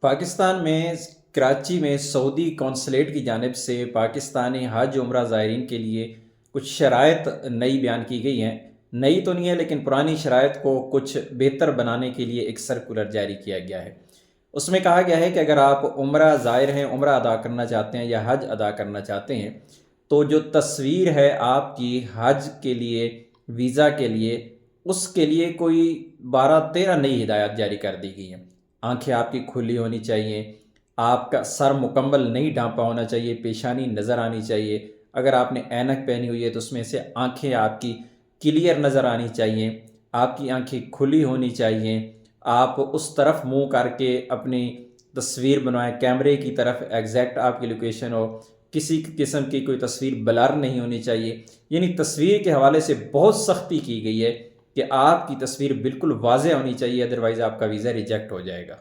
پاکستان میں کراچی میں سعودی کونسلیٹ کی جانب سے پاکستانی حج عمرہ زائرین کے لیے کچھ شرائط نئی بیان کی گئی ہیں۔ نئی تو نہیں ہے لیکن پرانی شرائط کو کچھ بہتر بنانے کے لیے ایک سرکولر جاری کیا گیا ہے۔ اس میں کہا گیا ہے کہ اگر آپ عمرہ زائر ہیں، عمرہ ادا کرنا چاہتے ہیں یا حج ادا کرنا چاہتے ہیں تو جو تصویر ہے آپ کی حج کے لیے، ویزا کے لیے، اس کے لیے کوئی 12-13 نئی ہدایات جاری کر دی گئی ہیں۔ آنکھیں آپ کی کھلی ہونی چاہیے، آپ کا سر مکمل نہیں ڈھانپا ہونا چاہیے، پیشانی نظر آنی چاہیے۔ اگر آپ نے اینک پہنی ہوئی ہے تو اس میں سے آنکھیں آپ کی کلیئر نظر آنی چاہیے، آپ کی آنکھیں کھلی ہونی چاہیے۔ آپ اس طرف منہ کر کے اپنی تصویر بنوائیں، کیمرے کی طرف ایگزیکٹ آپ کی لوکیشن ہو، کسی قسم کی کوئی تصویر بلر نہیں ہونی چاہیے۔ یعنی تصویر کے حوالے سے بہت سختی کی گئی ہے کہ آپ کی تصویر بالکل واضح ہونی چاہیے، ادروائز آپ کا ویزا ریجیکٹ ہو جائے گا۔